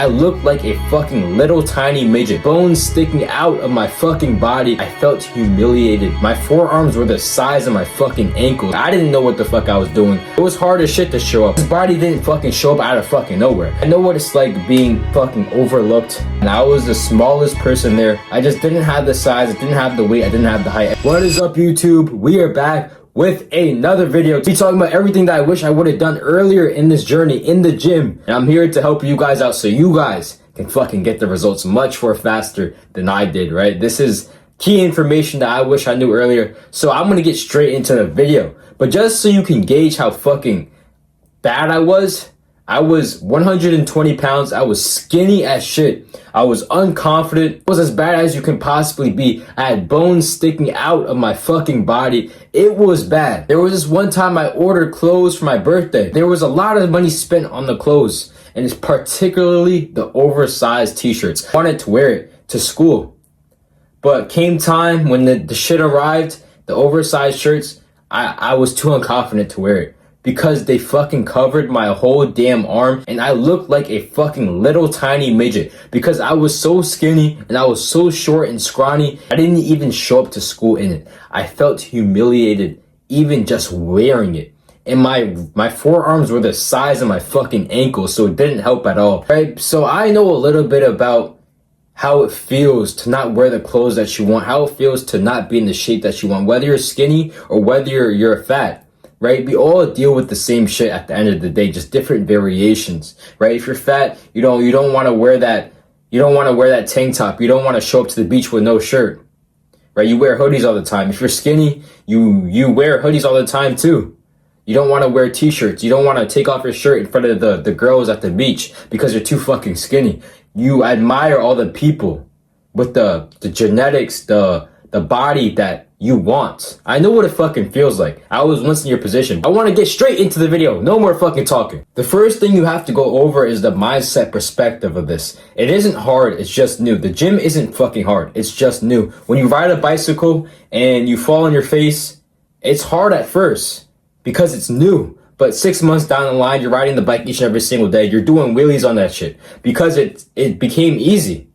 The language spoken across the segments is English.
I looked like a fucking little tiny midget, bones sticking out of my fucking body. I felt humiliated. My forearms were the size of my fucking ankles. I didn't know what the fuck I was doing. It was hard as shit to show up. This body didn't fucking show up out of fucking nowhere. I know what it's like being fucking overlooked, and I was the smallest person there. I just didn't have the size, I didn't have the weight, I didn't have the height. What is up, YouTube? We are back with another video. We talking about everything that I wish I would have done earlier in this journey in the gym. And I'm here to help you guys out so you guys can fucking get the results much more faster than I did, right? This is key information that I wish I knew earlier. So I'm gonna get straight into the video. But just so you can gauge how fucking bad I was 120 pounds. I was skinny as shit. I was unconfident. It was as bad as you can possibly be. I had bones sticking out of my fucking body. It was bad. There was this one time I ordered clothes for my birthday. There was a lot of money spent on the clothes, and it's particularly the oversized t-shirts. I wanted to wear it to school. But came time when the shit arrived, the oversized shirts, I was too unconfident to wear it, because they fucking covered my whole damn arm, and I looked like a fucking little tiny midget because I was so skinny and I was so short and scrawny. I didn't even show up to school in it. I felt humiliated even just wearing it. And my forearms were the size of my fucking ankles, so it didn't help at all, right? So I know a little bit about how it feels to not wear the clothes that you want, how it feels to not be in the shape that you want, whether you're skinny or whether you're fat. Right? We all deal with the same shit at the end of the day, just different variations, right? If you're fat, you don't want to wear that tank top. You don't want to show up to the beach with no shirt, right? You wear hoodies all the time. If you're skinny, you wear hoodies all the time too. You don't want to wear t-shirts. You don't want to take off your shirt in front of the girls at the beach because you're too fucking skinny. You admire all the people with the genetics, the body that you want. I know what it fucking feels like. I was once in your position. I want to get straight into the video. No more fucking talking. The first thing you have to go over is the mindset perspective of this. It isn't hard, it's just new. The gym isn't fucking hard, it's just new. When you ride a bicycle and you fall on your face, it's hard at first because it's new. But 6 months down the line, you're riding the bike each and every single day. You're doing wheelies on that shit because it became easy.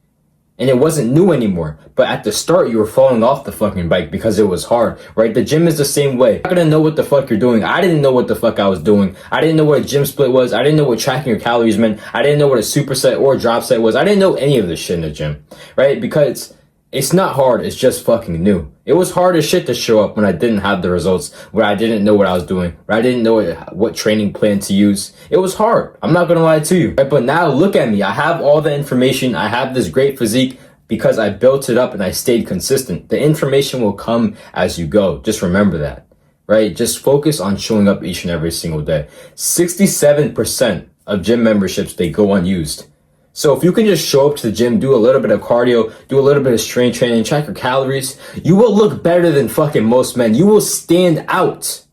And it wasn't new anymore. But at the start, you were falling off the fucking bike because it was hard, right? The gym is the same way. You're not gonna know what the fuck you're doing. I didn't know what the fuck I was doing. I didn't know what a gym split was. I didn't know what tracking your calories meant. I didn't know what a superset or a drop set was. I didn't know any of this shit in the gym, right? Because it's not hard, it's just fucking new. It was hard as shit to show up when I didn't have the results, when I didn't know what I was doing, when I didn't know what training plan to use. It was hard. I'm not gonna lie to you, right? But now look at me. I have all the information. I have this great physique because I built it up and I stayed consistent. The information will come as you go. Just remember that, right? Just focus on showing up each and every single day. 67% of gym memberships, they go unused. So if you can just show up to the gym, do a little bit of cardio, do a little bit of strength training, track your calories, you will look better than fucking most men. You will stand out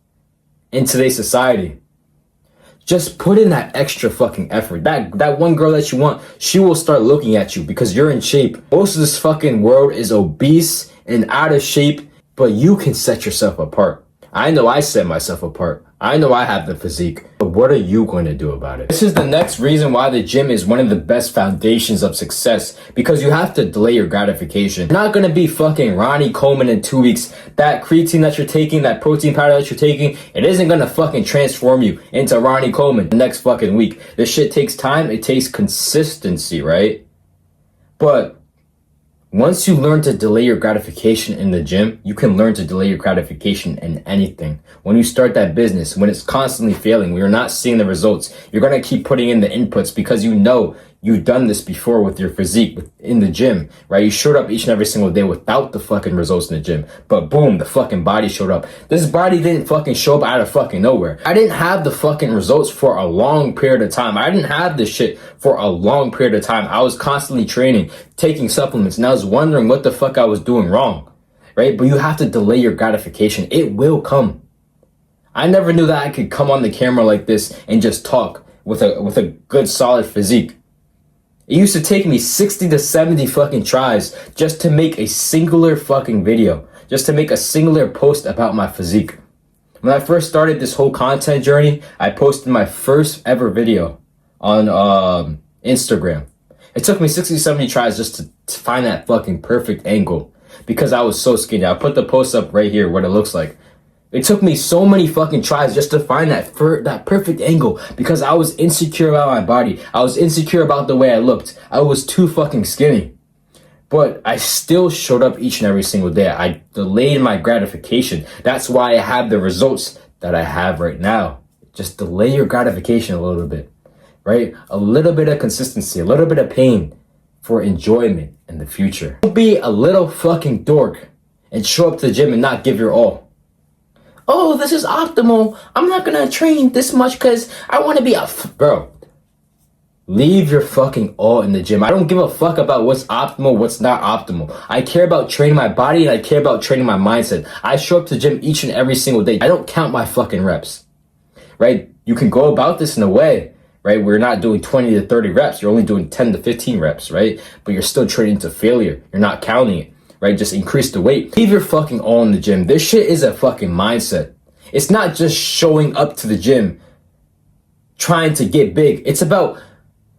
in today's society. Just put in that extra fucking effort. That one girl that you want, she will start looking at you because you're in shape. Most of this fucking world is obese and out of shape, but you can set yourself apart. I know I set myself apart. I know I have the physique, but what are you going to do about it? This is the next reason why the gym is one of the best foundations of success, because you have to delay your gratification. You're not going to be fucking Ronnie Coleman in 2 weeks. That creatine that you're taking, that protein powder that you're taking, it isn't going to fucking transform you into Ronnie Coleman the next fucking week. This shit takes time. It takes consistency, right? But once you learn to delay your gratification in the gym, you can learn to delay your gratification in anything. When you start that business, when it's constantly failing, when you're not seeing the results, you're going to keep putting in the inputs because you know you've done this before with your physique in the gym, right? You showed up each and every single day without the fucking results in the gym. But boom, the fucking body showed up. This body didn't fucking show up out of fucking nowhere. I didn't have the fucking results for a long period of time. I didn't have this shit for a long period of time. I was constantly training, taking supplements, and I was wondering what the fuck I was doing wrong, right? But you have to delay your gratification. It will come. I never knew that I could come on the camera like this and just talk with a good solid physique. It used to take me 60 to 70 fucking tries just to make a singular fucking video, just to make a singular post about my physique. When I first started this whole content journey, I posted my first ever video on Instagram. It took me 60, 70 tries just to find that fucking perfect angle because I was so skinny. I'll put the post up right here, what it looks like. It took me so many fucking tries just to find that perfect angle because I was insecure about my body. I was insecure about the way I looked. I was too fucking skinny. But I still showed up each and every single day. I delayed my gratification. That's why I have the results that I have right now. Just delay your gratification a little bit, right? A little bit of consistency, a little bit of pain for enjoyment in the future. Don't be a little fucking dork and show up to the gym and not give your all. Oh, this is optimal. I'm not gonna train this much because I want to be bro. Leave your fucking all in the gym. I don't give a fuck about what's optimal, what's not optimal. I care about training my body and I care about training my mindset. I show up to the gym each and every single day. I don't count my fucking reps, right? You can go about this in a way, right? We're not doing 20 to 30 reps. You're only doing 10 to 15 reps, right? But you're still training to failure. You're not counting it, right? Just increase the weight. Leave your fucking all in the gym. This shit is a fucking mindset. It's not just showing up to the gym, trying to get big. It's about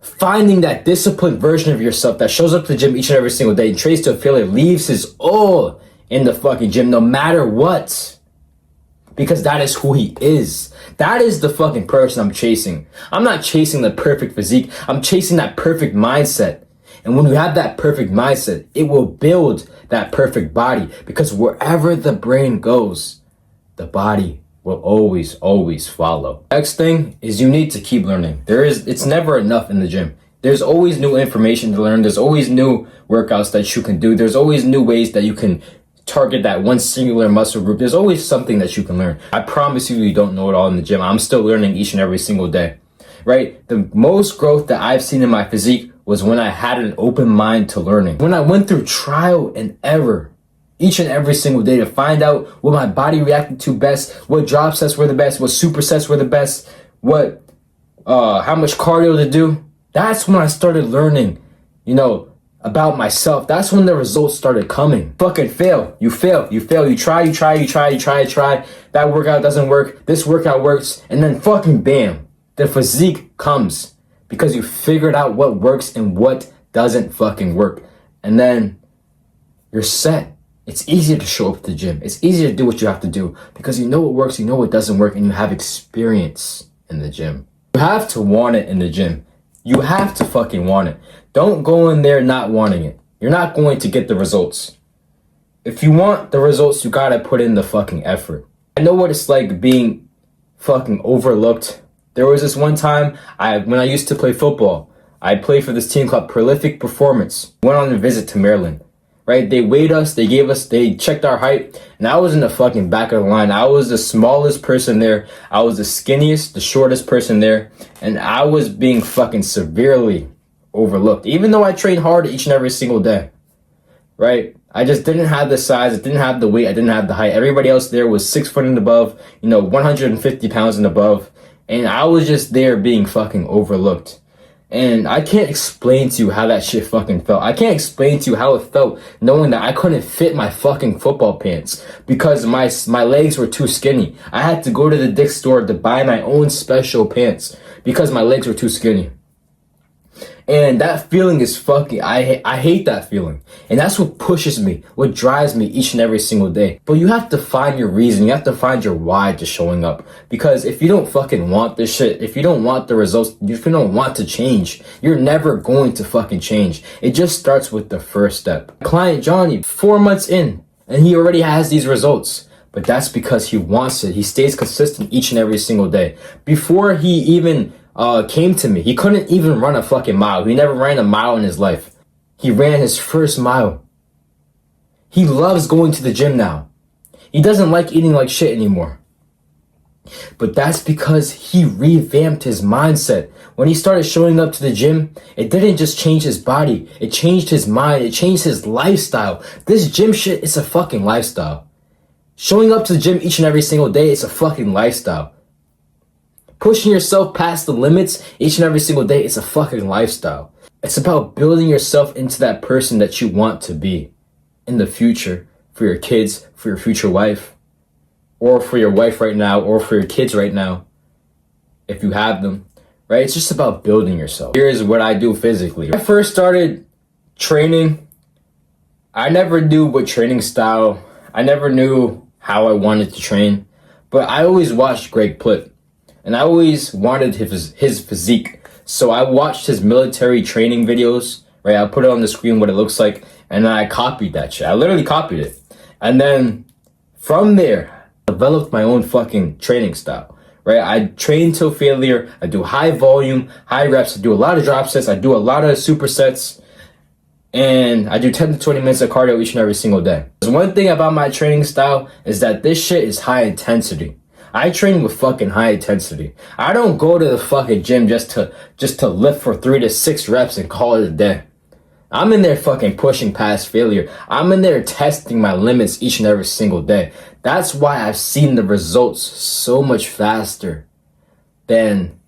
finding that disciplined version of yourself that shows up to the gym each and every single day and trains to a failure, leaves his all in the fucking gym no matter what. Because that is who he is. That is the fucking person I'm chasing. I'm not chasing the perfect physique. I'm chasing that perfect mindset. And when you have that perfect mindset, it will build that perfect body. Because wherever the brain goes, the body will always, always follow. Next thing is you need to keep learning. It's never enough in the gym. There's always new information to learn. There's always new workouts that you can do. There's always new ways that you can target that one singular muscle group. There's always something that you can learn. I promise you don't know it all in the gym. I'm still learning each and every single day, right? The most growth that I've seen in my physique was when I had an open mind to learning. When I went through trial and error, each and every single day to find out what my body reacted to best, what drop sets were the best, what supersets were the best, how much cardio to do. That's when I started learning, about myself. That's when the results started coming. Fucking fail. You try. That workout doesn't work. This workout works. And then fucking bam, the physique comes because you figured out what works and what doesn't fucking work. And then you're set. It's easier to show up at the gym. It's easier to do what you have to do because you know what works, you know what doesn't work, and you have experience in the gym. You have to want it in the gym. You have to fucking want it. Don't go in there not wanting it. You're not going to get the results. If you want the results, you gotta put in the fucking effort. I know what it's like being fucking overlooked. There was this one time when I used to play football. I played for this team called Prolific Performance. Went on a visit to Maryland. Right? They weighed us, they checked our height, and I was in the fucking back of the line. I was the smallest person there. I was the skinniest, the shortest person there, and I was being fucking severely overlooked, even though I trained hard each and every single day. Right? I just didn't have the size, I didn't have the weight, I didn't have the height. Everybody else there was 6 foot and above, 150 pounds and above, and I was just there being fucking overlooked. And I can't explain to you how that shit fucking felt. I can't explain to you how it felt knowing that I couldn't fit my fucking football pants because my legs were too skinny. I had to go to the Dick's store to buy my own special pants because my legs were too skinny. And that feeling is fucking, I hate that feeling. And that's what pushes me, what drives me each and every single day. But you have to find your reason, you have to find your why to showing up. Because if you don't fucking want this shit, if you don't want the results, if you don't want to change, you're never going to fucking change. It just starts with the first step. Client Johnny, 4 months in, and he already has these results. But that's because he wants it. He stays consistent each and every single day. Before he even came to me, he couldn't even run a fucking mile. He never ran a mile in his life. He ran his first mile. He loves going to the gym now. He doesn't like eating like shit anymore. But that's because he revamped his mindset. When he started showing up to the gym, it didn't just change his body. It changed his mind. It changed his lifestyle. This gym shit is a fucking lifestyle. Showing up to the gym each and every single day is a fucking lifestyle. Pushing yourself past the limits each and every single day is a fucking lifestyle. It's about building yourself into that person that you want to be in the future for your kids, for your future wife, or for your wife right now, or for your kids right now, if you have them, right? It's just about building yourself. Here's what I do physically. When I first started training, I never knew what training style, I never knew how I wanted to train, but I always watched Greg Plitt, and I always wanted his physique. So I watched his military training videos, right? I put it on the screen what it looks like, and then I copied that shit. I literally copied it. And then from there, I developed my own fucking training style, right? I train till failure. I do high volume, high reps. I do a lot of drop sets. I do a lot of supersets. And I do 10 to 20 minutes of cardio each and every single day. There's one thing about my training style is that this shit is high intensity. I train with fucking high intensity. I don't go to the fucking gym just to lift for 3 to 6 reps and call it a day. I'm in there fucking pushing past failure. I'm in there testing my limits each and every single day. That's why I've seen the results so much faster than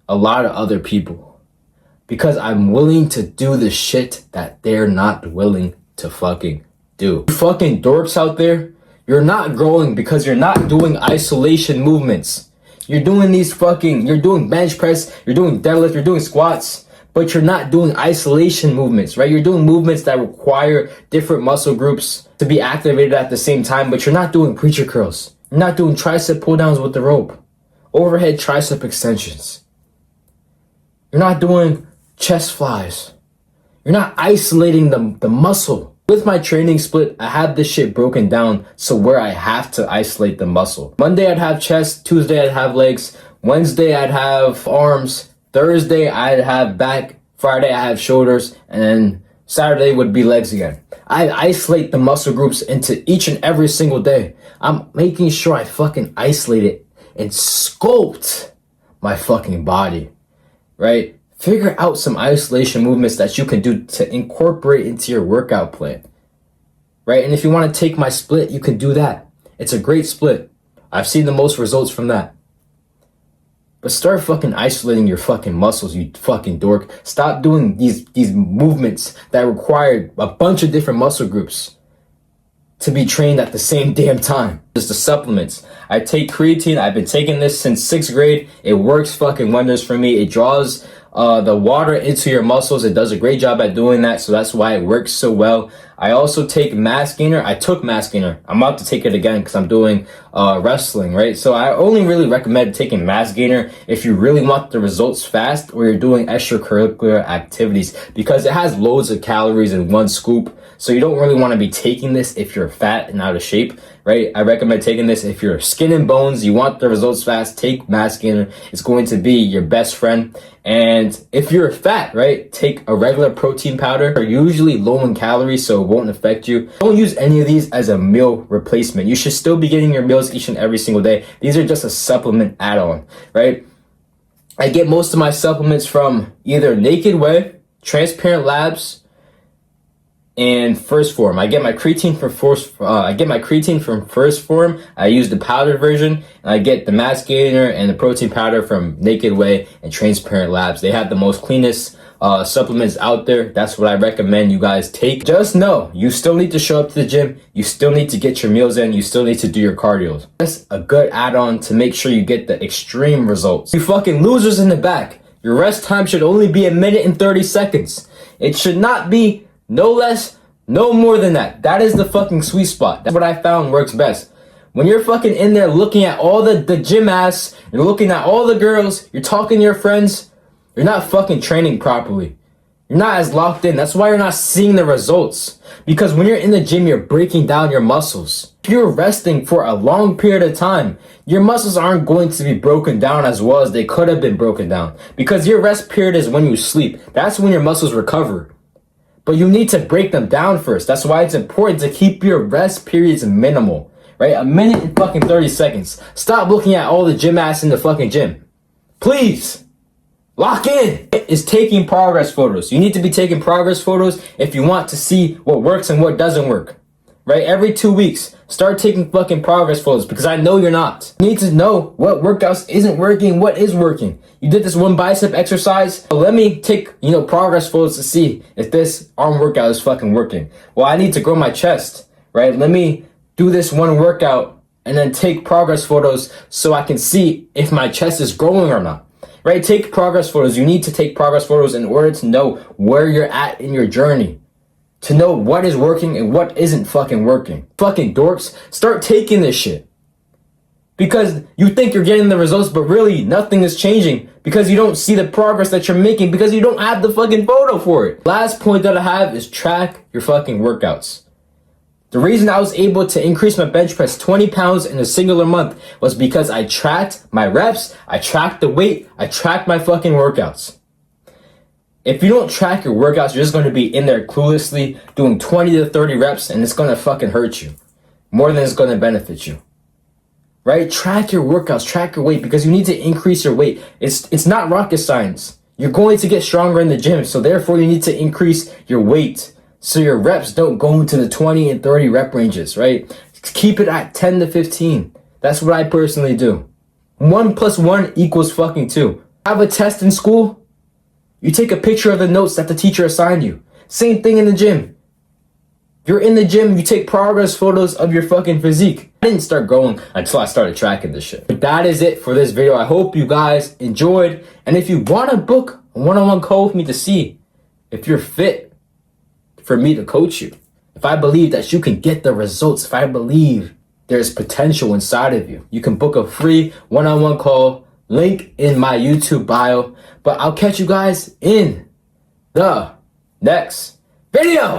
a lot of other people. Because I'm willing to do the shit that they're not willing to fucking do. You fucking dorks out there, you're not growing because you're not doing isolation movements. You're doing you're doing bench press, you're doing deadlift, you're doing squats, but you're not doing isolation movements, right? You're doing movements that require different muscle groups to be activated at the same time, but you're not doing preacher curls. You're not doing tricep pull downs with the rope, overhead tricep extensions. You're not doing chest flies. You're not isolating the muscle. With my training split, I have this shit broken down so where I have to isolate the muscle. Monday I'd have chest, Tuesday I'd have legs, Wednesday I'd have arms, Thursday I'd have back, Friday I have shoulders, and then Saturday would be legs again. I isolate the muscle groups into each and every single day. I'm making sure I fucking isolate it and sculpt my fucking body, right? Figure out some isolation movements that you can do to incorporate into your workout plan, right? And if you want to take my split, you can do that. It's a great split. I've seen the most results from that. But start fucking isolating your fucking muscles, you fucking dork. Stop doing these movements that require a bunch of different muscle groups to be trained at the same damn time. Just the supplements. I take creatine. I've been taking this since 6th grade. It works fucking wonders for me. It draws the water into your muscles. It does a great job at doing that, so that's why it works so well. I also take mass gainer. I took mass gainer. I'm about to take it again because I'm doing wrestling, right? So I only really recommend taking mass gainer if you really want the results fast or you're doing extracurricular activities, because it has loads of calories in one scoop. So you don't really want to be taking this if you're fat and out of shape, right? I recommend taking this if you're skin and bones, you want the results fast, take mass gainer. It's going to be your best friend. And if you're fat, right, take a regular protein powder. They're usually low in calories, so it won't affect you. Don't use any of these as a meal replacement. You should still be getting your meals each and every single day. These are just a supplement add-on, right? I get most of my supplements from either Naked Way, Transparent Labs, and First Form. I get my creatine from First Form. I use the powdered version, and I get the mass gainer and the protein powder from Naked Way and Transparent Labs. They have the most cleanest supplements out there. That's what I recommend you guys take. Just know, you still need to show up to the gym. You still need to get your meals in. You still need to do your cardio. That's a good add-on to make sure you get the extreme results. You fucking losers in the back, your rest time should only be 1 minute and 30 seconds. It should not be no less, no more than that. That is the fucking sweet spot. That's what I found works best. When you're fucking in there looking at all the gym ass, you're looking at all the girls, you're talking to your friends, you're not fucking training properly. You're not as locked in. That's why you're not seeing the results. Because when you're in the gym, you're breaking down your muscles. If you're resting for a long period of time, your muscles aren't going to be broken down as well as they could have been broken down. Because your rest period is when you sleep. That's when your muscles recover. But you need to break them down first. That's why it's important to keep your rest periods minimal, right? 1 minute and fucking 30 seconds. Stop looking at all the gym ass in the fucking gym. Please. Lock in. Is taking progress photos. You need to be taking progress photos if you want to see what works and what doesn't work, right? Every 2 weeks, start taking fucking progress photos, because I know you're not. You need to know what workouts isn't working, what is working. You did this one bicep exercise. So let me take, progress photos to see if this arm workout is fucking working. Well, I need to grow my chest, right? Let me do this one workout and then take progress photos so I can see if my chest is growing or not. right? Take progress photos. You need to take progress photos in order to know where you're at in your journey. To know what is working and what isn't fucking working. Fucking dorks, start taking this shit. Because you think you're getting the results, but really nothing is changing because you don't see the progress that you're making because you don't have the fucking photo for it. Last point that I have is track your fucking workouts. The reason I was able to increase my bench press 20 pounds in a singular month was because I tracked my reps, I tracked the weight, I tracked my fucking workouts. If you don't track your workouts, you're just going to be in there cluelessly doing 20 to 30 reps and it's going to fucking hurt you more than it's going to benefit you. Right? Track your workouts, track your weight because you need to increase your weight. It's not rocket science. You're going to get stronger in the gym, so therefore you need to increase your weight so your reps don't go into the 20 and 30 rep ranges, right? Keep it at 10 to 15. That's what I personally do. 1 + 1 = fucking 2. Have a test in school? You take a picture of the notes that the teacher assigned you. Same thing in the gym. You're in the gym, you take progress photos of your fucking physique. I didn't start growing until I started tracking this shit. But that is it for this video. I hope you guys enjoyed. And if you want to book a one-on-one call with me to see if you're fit for me to coach you, if I believe that you can get the results, if I believe there's potential inside of you, you can book a free one-on-one call. Link in my YouTube bio. But I'll catch you guys in the next video.